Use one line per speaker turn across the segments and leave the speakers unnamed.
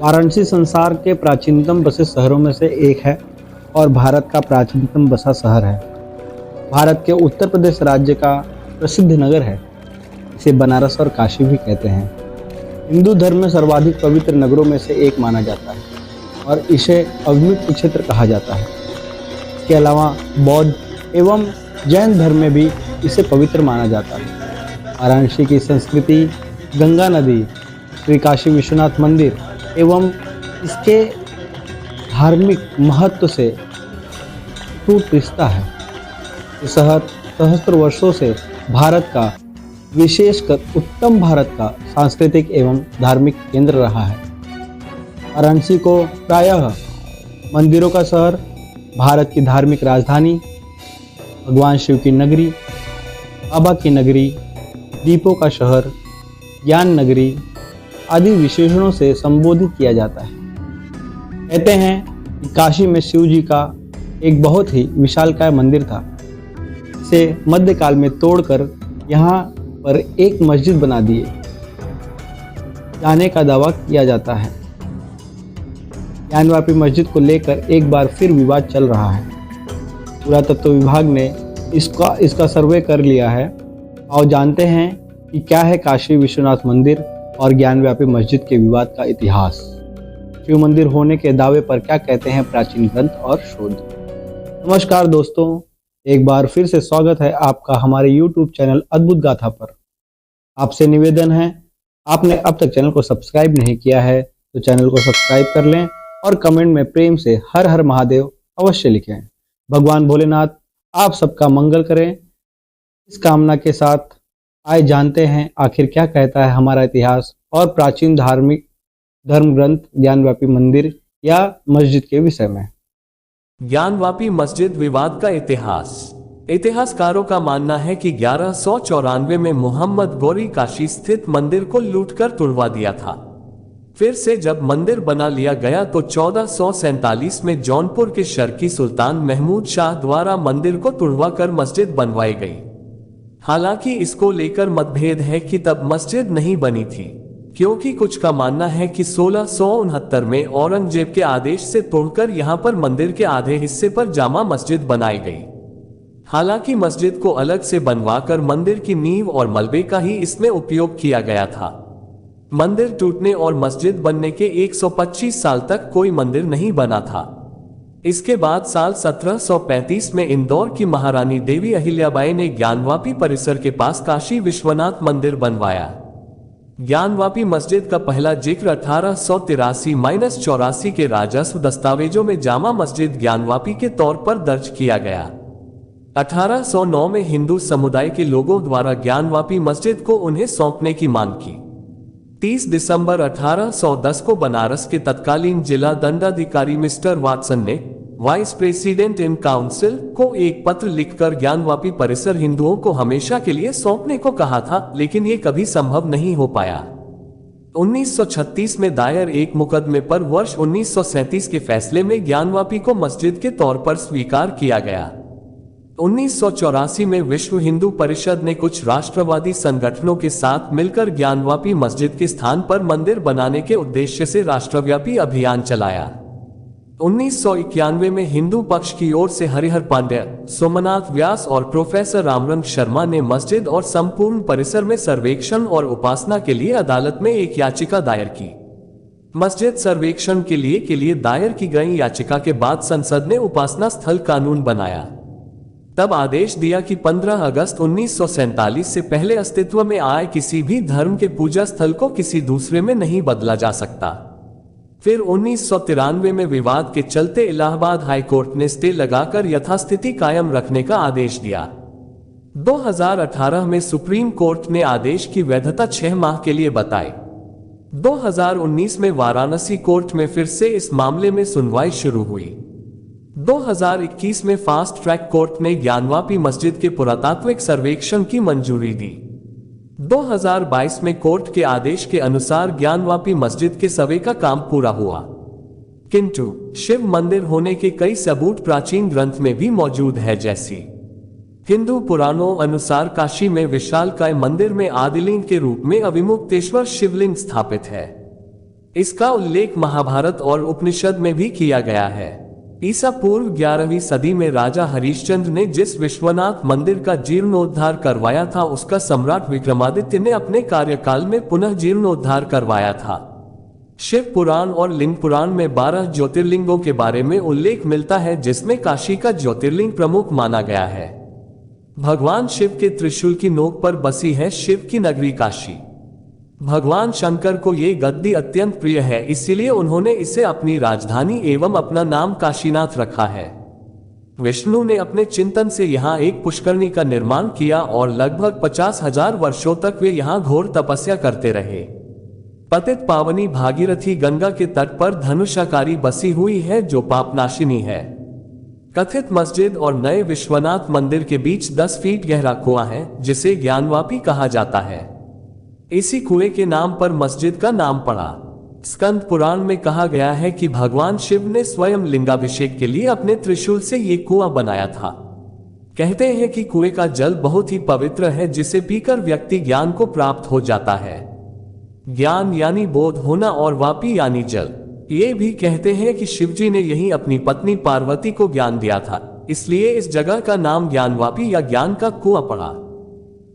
वाराणसी संसार के प्राचीनतम बसे शहरों में से एक है और भारत का प्राचीनतम बसा शहर है। भारत के उत्तर प्रदेश राज्य का प्रसिद्ध नगर है। इसे बनारस और काशी भी कहते हैं। हिंदू धर्म में सर्वाधिक पवित्र नगरों में से एक माना जाता है और इसे अविमुक्त क्षेत्र कहा जाता है। इसके अलावा बौद्ध एवं जैन धर्म में भी इसे पवित्र माना जाता है। वाराणसी की संस्कृति गंगा नदी, श्री काशी विश्वनाथ मंदिर एवं इसके धार्मिक महत्व से टूट रिश्ता है। ये शहर सहस्त्र वर्षों से भारत का, विशेषकर उत्तम भारत का सांस्कृतिक एवं धार्मिक केंद्र रहा है। वाराणसी को प्रायः मंदिरों का शहर, भारत की धार्मिक राजधानी, भगवान शिव की नगरी, बाबा की नगरी, दीपों का शहर, ज्ञान नगरी आदि विशेषणों से संबोधित किया जाता है। कहते हैं कि काशी में शिव जी का एक बहुत ही विशालकाय मंदिर था। इसे मध्यकाल में तोड़कर यहाँ पर एक मस्जिद बना दिए जाने का दावा किया जाता है। ज्ञानवापी मस्जिद को लेकर एक बार फिर विवाद चल रहा है। पुरातत्व विभाग ने इसका सर्वे कर लिया है और जानते हैं कि क्या है काशी विश्वनाथ मंदिर और ज्ञानव्यापी मस्जिद के विवाद का इतिहास। शिव मंदिर होने के दावे पर क्या कहते हैं प्राचीन ग्रंथ और शोध। नमस्कार दोस्तों, एक बार फिर से स्वागत है आपका हमारे YouTube चैनल अद्भुत गाथा पर। आपसे निवेदन है, आपने अब तक चैनल को सब्सक्राइब नहीं किया है तो चैनल को सब्सक्राइब कर लें और कमेंट में प्रेम से हर हर महादेव अवश्य लिखें। भगवान भोलेनाथ आप सबका मंगल करें। इस कामना के साथ आए जानते हैं आखिर क्या कहता है हमारा इतिहास और प्राचीन धार्मिक धर्म ग्रंथ ज्ञानवापी मंदिर या मस्जिद के विषय में।
ज्ञानवापी मस्जिद विवाद का इतिहास। इतिहासकारों का मानना है कि 1194 में मोहम्मद गौरी काशी स्थित मंदिर को लूटकर तुड़वा दिया था। फिर से जब मंदिर बना लिया गया तो 1447 में जौनपुर के शर्की सुल्तान महमूद शाह द्वारा मंदिर को तुड़वा कर मस्जिद बनवाई गई। हालांकि इसको लेकर मतभेद है कि तब मस्जिद नहीं बनी थी, क्योंकि कुछ का मानना है कि 1669 में औरंगजेब के आदेश से तोड़कर यहां पर मंदिर के आधे हिस्से पर जामा मस्जिद बनाई गई। हालांकि मस्जिद को अलग से बनवाकर मंदिर की नींव और मलबे का ही इसमें उपयोग किया गया था। मंदिर टूटने और मस्जिद बनने के 125 साल तक कोई मंदिर नहीं बना था। इसके बाद साल 1735 में इंदौर की महारानी देवी अहिल्याबाई ने ज्ञानवापी परिसर के पास काशी विश्वनाथ मंदिर बनवाया। ज्ञानवापी मस्जिद का पहला जिक्र 1883-84 के राजस्व दस्तावेजों में जामा मस्जिद ज्ञानवापी के तौर पर दर्ज किया गया। 1809 में हिंदू समुदाय के लोगों द्वारा ज्ञानवापी मस्जिद को उन्हें सौंपने की मांग की। 30 दिसंबर 1810 को बनारस के तत्कालीन जिला दंडाधिकारी मिस्टर वाटसन ने वाइस प्रेसिडेंट इन काउंसिल को एक पत्र लिखकर ज्ञानवापी परिसर हिंदुओं को हमेशा के लिए सौंपने को कहा था, लेकिन ये कभी संभव नहीं हो पाया। 1936 में दायर एक मुकदमे पर वर्ष 1937 के फैसले में ज्ञानवापी को मस्जिद के तौर पर स्वीकार किया गया। 1984 में विश्व हिंदू परिषद ने कुछ राष्ट्रवादी संगठनों के साथ मिलकर ज्ञानवापी मस्जिद के स्थान पर मंदिर बनाने के उद्देश्य से राष्ट्रव्यापी अभियान चलाया। 1991 में हिंदू पक्ष की ओर से हरिहर पांड्या, सोमनाथ व्यास और प्रोफेसर रामरंग शर्मा ने मस्जिद और संपूर्ण परिसर में सर्वेक्षण और उपासना के लिए अदालत में एक याचिका दायर की। मस्जिद सर्वेक्षण के लिए दायर की गई याचिका के बाद संसद ने उपासना स्थल कानून बनाया। तब आदेश दिया कि 15 अगस्त 1947 से पहले अस्तित्व में आए किसी भी धर्म के पूजा स्थल को किसी दूसरे में नहीं बदला जा सकता। फिर 1993 में विवाद के चलते इलाहाबाद हाई कोर्ट ने स्टे लगाकर यथास्थिति कायम रखने का आदेश दिया। 2018 में सुप्रीम कोर्ट ने आदेश की वैधता 6 माह के लिए बताई। 2019 में वाराणसी कोर्ट में फिर से इस मामले में सुनवाई शुरू हुई। 2021 में फास्ट ट्रैक कोर्ट ने ज्ञानवापी मस्जिद के पुरातात्विक सर्वेक्षण की मंजूरी दी। 2022 में कोर्ट के आदेश के अनुसार ज्ञानवापी मस्जिद के सर्वे का काम पूरा हुआ। किंतु शिव मंदिर होने के कई सबूत प्राचीन ग्रंथ में भी मौजूद है। जैसी हिंदू पुराणों अनुसार काशी में विशालकाय मंदिर में आदिलिंग के रूप में अविमुक्तेश्वर शिवलिंग स्थापित है। इसका उल्लेख महाभारत और उपनिषद में भी किया गया है। ईसा पूर्व 11वीं सदी में राजा हरिश्चंद्र ने जिस विश्वनाथ मंदिर का जीर्णोद्धार करवाया था उसका सम्राट विक्रमादित्य ने अपने कार्यकाल में पुनः जीर्णोद्धार करवाया था। शिव पुराण और लिंग पुराण में 12 ज्योतिर्लिंगों के बारे में उल्लेख मिलता है, जिसमें काशी का ज्योतिर्लिंग प्रमुख माना गया है। भगवान शिव के त्रिशूल की नोक पर बसी है शिव की नगरी काशी। भगवान शंकर को ये गद्दी अत्यंत प्रिय है, इसीलिए उन्होंने इसे अपनी राजधानी एवं अपना नाम काशीनाथ रखा है। विष्णु ने अपने चिंतन से यहाँ एक पुष्करणी का निर्माण किया और लगभग 50,000 वर्षों तक वे यहाँ घोर तपस्या करते रहे। पतित पावनी भागीरथी गंगा के तट पर धनुषाकारी बसी हुई है, जो पापनाशिनी है। कथित मस्जिद और नए विश्वनाथ मंदिर के बीच 10 फीट गहरा कुआं है, जिसे ज्ञानवापी कहा जाता है। इसी कुएं के नाम पर मस्जिद का नाम पड़ा। स्कंद पुराण में कहा गया है कि भगवान शिव ने स्वयं लिंगाभिषेक के लिए अपने त्रिशूल से ये कुआं बनाया था। कहते हैं कि कुएं का जल बहुत ही पवित्र है, जिसे पीकर व्यक्ति ज्ञान को प्राप्त हो जाता है। ज्ञान यानी बोध होना और वापी यानी जल। ये भी कहते हैं कि शिवजी ने यही अपनी पत्नी पार्वती को ज्ञान दिया था, इसलिए इस जगह का नाम ज्ञानवापी या ज्ञान का कुआं पड़ा।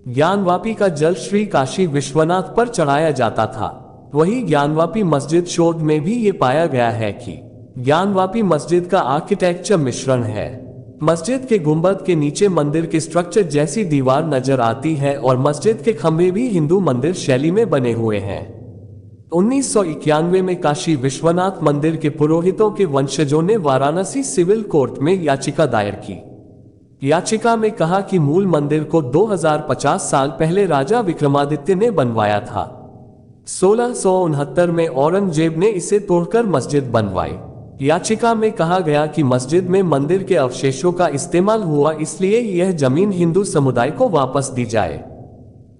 ज्ञानवापी का जल श्री काशी विश्वनाथ पर चढ़ाया जाता था। वही ज्ञानवापी मस्जिद शोध में भी ये पाया गया है कि ज्ञानवापी मस्जिद का आर्किटेक्चर मिश्रण है। मस्जिद के गुंबद के नीचे मंदिर के स्ट्रक्चर जैसी दीवार नजर आती है और मस्जिद के खंभे भी हिंदू मंदिर शैली में बने हुए हैं। 1991 में काशी विश्वनाथ मंदिर के पुरोहितों के वंशजों ने वाराणसी सिविल कोर्ट में याचिका दायर की। याचिका में कहा कि मूल मंदिर को 2050 साल पहले राजा विक्रमादित्य ने बनवाया था। 1669 में औरंगजेब ने इसे तोड़कर मस्जिद बनवाई। याचिका में कहा गया कि मस्जिद में मंदिर के अवशेषों का इस्तेमाल हुआ, इसलिए यह जमीन हिंदू समुदाय को वापस दी जाए।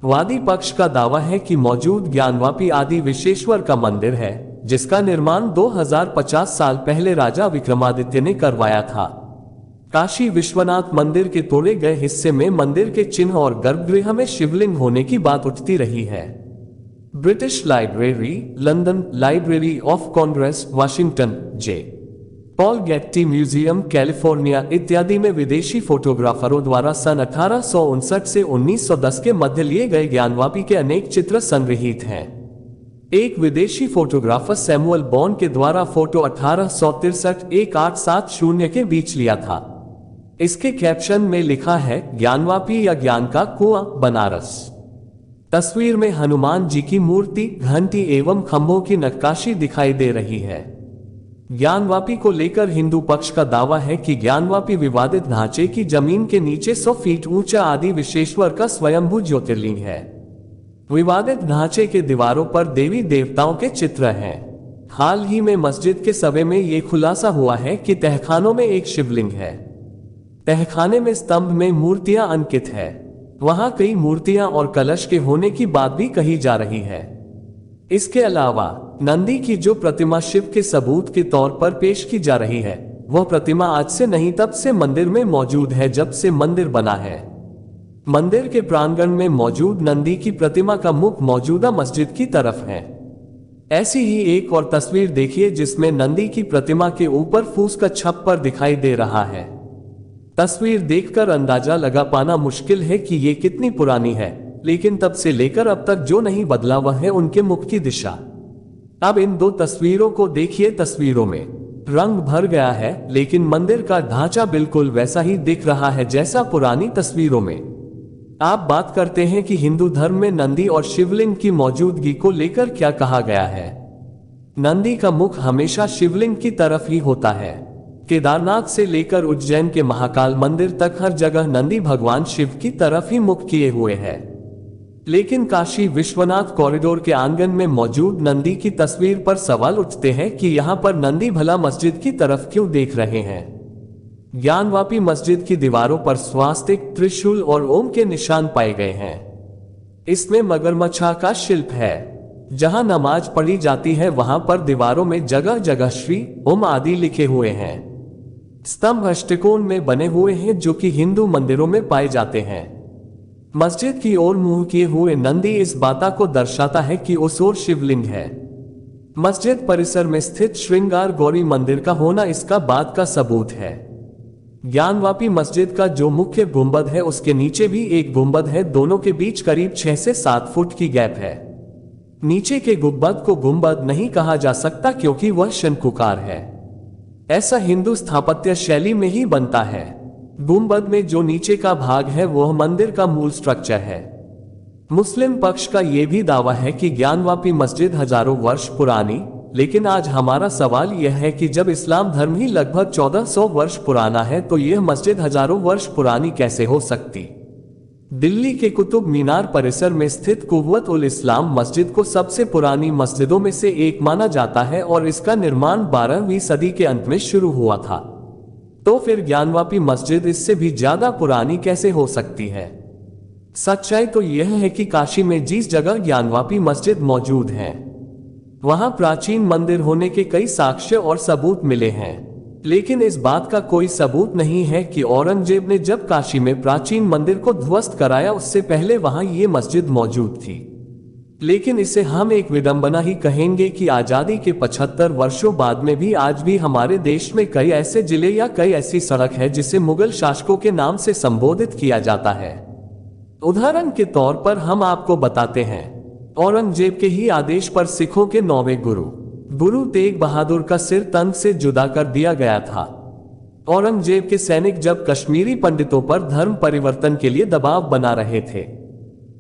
वादी पक्ष का दावा है कि मौजूद ज्ञानवापी आदि विश्वेश्वर का मंदिर है, जिसका निर्माण 2050 साल पहले राजा विक्रमादित्य ने करवाया था। काशी विश्वनाथ मंदिर के तोड़े गए हिस्से में मंदिर के चिन्ह और गर्भगृह में शिवलिंग होने की बात उठती रही है। British library, London, library of Congress, Washington, J. Paul Getty museum, California इत्यादि में विदेशी फोटोग्राफरों द्वारा सन 1859 से 1910 के मध्य लिए गए ज्ञानवापी के अनेक चित्र संग्रहित हैं। एक विदेशी फोटोग्राफर सैमुअल बॉन्ड के द्वारा फोटो 1863-1870 के बीच लिया था। इसके कैप्शन में लिखा है, ज्ञानवापी या ज्ञान का कुआं, बनारस। तस्वीर में हनुमान जी की मूर्ति, घंटी एवं खंभों की नक्काशी दिखाई दे रही है। ज्ञानवापी को लेकर हिंदू पक्ष का दावा है कि ज्ञानवापी विवादित ढांचे की जमीन के नीचे 100 फीट ऊंचा आदि विश्वेश्वर का स्वयंभू ज्योतिर्लिंग है। विवादित ढांचे के दीवारों पर देवी देवताओं के चित्र हैं। हाल ही में मस्जिद के सर्वे में यह खुलासा हुआ है कि तहखानों में एक शिवलिंग है। तहखाने में स्तंभ में मूर्तियां अंकित है। वहां कई मूर्तियां और कलश के होने की बात भी कही जा रही है। इसके अलावा नंदी की जो प्रतिमा शिव के सबूत के तौर पर पेश की जा रही है, वह प्रतिमा आज से नहीं तब से मंदिर में मौजूद है, जब से मंदिर बना है। मंदिर के प्रांगण में मौजूद नंदी की प्रतिमा का मुख मौजूदा मस्जिद की तरफ है। ऐसी ही एक और तस्वीर देखिए जिसमें नंदी की प्रतिमा के ऊपर फूस का छप्पर दिखाई दे रहा है। तस्वीर देखकर अंदाजा लगा पाना मुश्किल है कि ये कितनी पुरानी है, लेकिन तब से लेकर अब तक जो नहीं बदला वह है उनके मुख की दिशा। अब इन दो तस्वीरों को देखिए। तस्वीरों में रंग भर गया है, लेकिन मंदिर का ढांचा बिल्कुल वैसा ही दिख रहा है जैसा पुरानी तस्वीरों में। आप बात करते हैं कि हिंदू धर्म में नंदी और शिवलिंग की मौजूदगी को लेकर क्या कहा गया है। नंदी का मुख हमेशा शिवलिंग की तरफ ही होता है। केदारनाथ से लेकर उज्जैन के महाकाल मंदिर तक हर जगह नंदी भगवान शिव की तरफ ही मुख किए हुए है। लेकिन काशी विश्वनाथ कॉरिडोर के आंगन में मौजूद नंदी की तस्वीर पर सवाल उठते हैं कि यहाँ पर नंदी भला मस्जिद की तरफ क्यों देख रहे हैं। ज्ञानवापी मस्जिद की दीवारों पर स्वास्तिक, त्रिशूल और ओम के निशान पाए गए हैं। इसमें मगरमच्छा का शिल्प है। जहां नमाज पढ़ी जाती है वहां पर दीवारों में जगह जगह श्री, ओम आदि लिखे हुए हैं। स्तंभ अष्टकोण में बने हुए हैं जो कि हिंदू मंदिरों में पाए जाते हैं। मस्जिद की ओर मुंह किए हुए नंदी इस बात को दर्शाता है कि उस ओर शिवलिंग है। मस्जिद परिसर में स्थित श्रृंगार गौरी मंदिर का होना इसका बात का सबूत है। ज्ञानवापी मस्जिद का जो मुख्य गुंबद है उसके नीचे भी एक गुंबद है, दोनों के बीच करीब 6 से 7 फुट की गैप है। नीचे के गुंबद को गुंबद नहीं कहा जा सकता क्योंकि वह शंकुकार है। ऐसा हिंदू स्थापत्य शैली में ही बनता है। गुंबद में जो नीचे का भाग है वह मंदिर का मूल स्ट्रक्चर है। मुस्लिम पक्ष का यह भी दावा है कि ज्ञानवापी मस्जिद हजारों वर्ष पुरानी, लेकिन आज हमारा सवाल यह है कि जब इस्लाम धर्म ही लगभग 1400 वर्ष पुराना है तो यह मस्जिद हजारों वर्ष पुरानी कैसे हो सकती। दिल्ली के कुतुब मीनार परिसर में स्थित कुव्वत उल इस्लाम मस्जिद को सबसे पुरानी मस्जिदों में से एक माना जाता है और इसका निर्माण 12वीं सदी के अंत में शुरू हुआ था। तो फिर ज्ञानवापी मस्जिद इससे भी ज्यादा पुरानी कैसे हो सकती है। सच्चाई तो यह है कि काशी में जिस जगह ज्ञानवापी मस्जिद मौजूद है वहां प्राचीन मंदिर होने के कई साक्ष्य और सबूत मिले हैं, लेकिन इस बात का कोई सबूत नहीं है कि औरंगजेब ने जब काशी में प्राचीन मंदिर को ध्वस्त कराया उससे पहले वहां ये मस्जिद मौजूद थी। लेकिन इसे हम एक विडंबना ही कहेंगे कि आजादी के 75 वर्षों बाद में भी आज भी हमारे देश में कई ऐसे जिले या कई ऐसी सड़क है जिसे मुगल शासकों के नाम से संबोधित किया जाता है। उदाहरण के तौर पर हम आपको बताते हैं, औरंगजेब के ही आदेश पर सिखों के 9वें गुरु तेग बहादुर का सिर तन से जुदा कर दिया गया था। औरंगजेब के सैनिक जब कश्मीरी पंडितों पर धर्म परिवर्तन के लिए दबाव बना रहे थे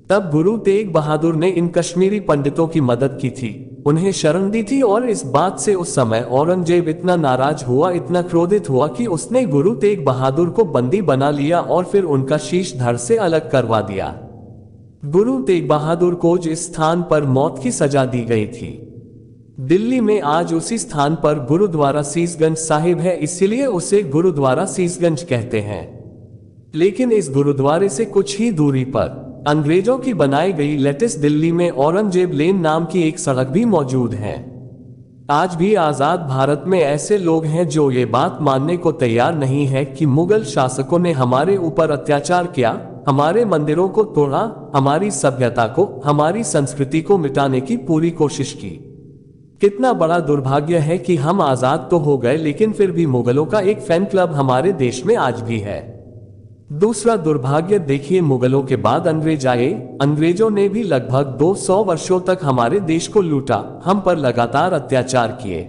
तब गुरु तेग बहादुर ने इन कश्मीरी पंडितों की मदद की थी, उन्हें शरण दी थी और इस बात से उस समय औरंगजेब इतना नाराज हुआ, इतना क्रोधित हुआ कि उसने गुरु तेग बहादुर को बंदी बना लिया और फिर उनका शीश धड़ से अलग करवा दिया। गुरु तेग बहादुर को जिस स्थान पर मौत की सजा दी गई थी, दिल्ली में आज उसी स्थान पर गुरुद्वारा सीसगंज साहिब है, इसीलिए उसे गुरुद्वारा सीसगंज कहते हैं। लेकिन इस गुरुद्वारे से कुछ ही दूरी पर अंग्रेजों की बनाई गई लेटेस्ट दिल्ली में औरंगजेब लेन नाम की एक सड़क भी मौजूद है। आज भी आजाद भारत में ऐसे लोग हैं जो ये बात मानने को तैयार नहीं है कि मुगल शासकों ने हमारे ऊपर अत्याचार किया, हमारे मंदिरों को तोड़ा, हमारी सभ्यता को, हमारी संस्कृति को मिटाने की पूरी कोशिश की। कितना बड़ा दुर्भाग्य है कि हम आजाद तो हो गए लेकिन फिर भी मुगलों का एक फैन क्लब हमारे देश में आज भी है। दूसरा दुर्भाग्य देखिए, मुगलों के बाद अंग्रेज आए, अंग्रेजों ने भी लगभग 200 वर्षों तक हमारे देश को लूटा, हम पर लगातार अत्याचार किए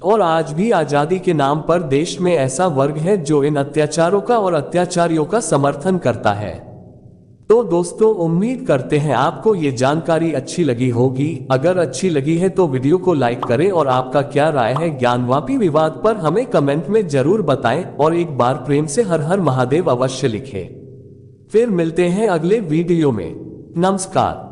और आज भी आजादी के नाम पर देश में ऐसा वर्ग है जो इन अत्याचारों का और अत्याचारियों का समर्थन करता है। तो दोस्तों, उम्मीद करते हैं आपको ये जानकारी अच्छी लगी होगी। अगर अच्छी लगी है तो वीडियो को लाइक करें और आपका क्या राय है ज्ञानवापी विवाद पर हमें कमेंट में जरूर बताएं और एक बार प्रेम से हर हर महादेव अवश्य लिखें। फिर मिलते हैं अगले वीडियो में। नमस्कार।